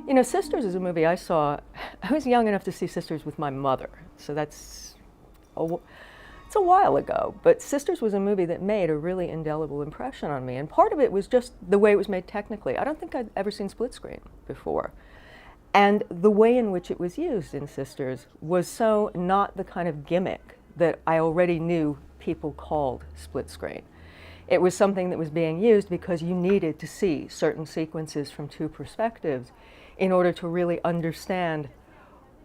You know, Sisters is a movie I saw. I was young enough to see Sisters with my mother, so it's a while ago. But Sisters was a movie that made a really indelible impression on me, and part of it was just the way it was made technically. I don't think I'd ever seen split screen before. And the way in which it was used in Sisters was so not the kind of gimmick that I already knew people called split screen. It was something that was being used because you needed to see certain sequences from two perspectives in order to really understand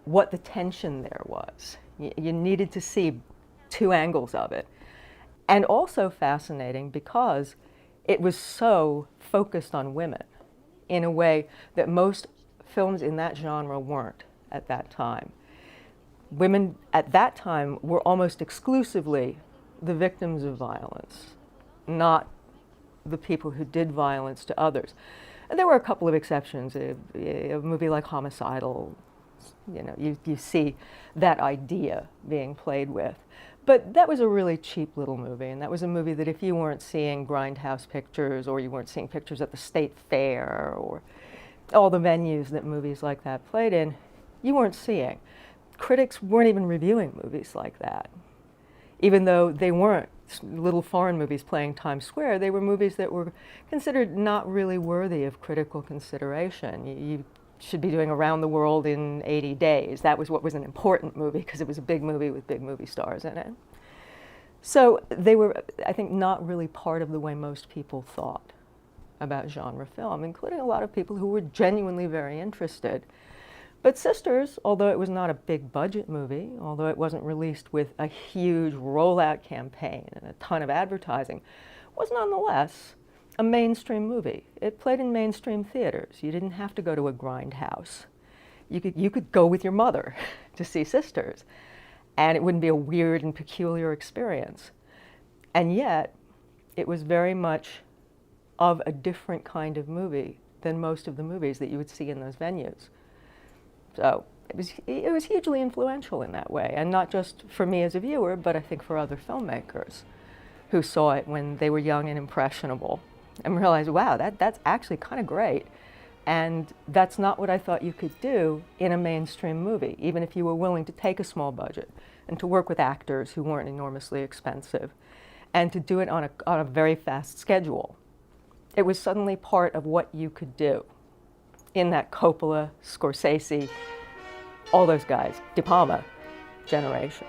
what the tension there was. You needed to see two angles of it. And also fascinating because it was so focused on women in a way that most films in that genre weren't at that time. Women at that time were almost exclusively the victims of violence, not the people who did violence to others. And there were a couple of exceptions. A movie like Homicidal, you know, you see that idea being played with. But that was a really cheap little movie, and that was a movie that if you weren't seeing grindhouse pictures, or you weren't seeing pictures at the state fair, or all the venues that movies like that played in, you weren't seeing. Critics weren't even reviewing movies like that. Even though they weren't little foreign movies playing Times Square, they were movies that were considered not really worthy of critical consideration. You should be doing Around the World in 80 Days. That was what was an important movie because it was a big movie with big movie stars in it. So they were, I think, not really part of the way most people thought about genre film, including a lot of people who were genuinely very interested. But Sisters, although it was not a big budget movie, although it wasn't released with a huge rollout campaign and a ton of advertising, was nonetheless a mainstream movie. It played in mainstream theaters. You didn't have to go to a grindhouse. You could go with your mother to see Sisters, and it wouldn't be a weird and peculiar experience. And yet, it was very much of a different kind of movie than most of the movies that you would see in those venues. So it was hugely influential in that way, and not just for me as a viewer, but I think for other filmmakers who saw it when they were young and impressionable and realized, wow, that's actually kind of great. And that's not what I thought you could do in a mainstream movie, even if you were willing to take a small budget and to work with actors who weren't enormously expensive and to do it on a very fast schedule. It was suddenly part of what you could do in that Coppola, Scorsese, all those guys, De Palma generation.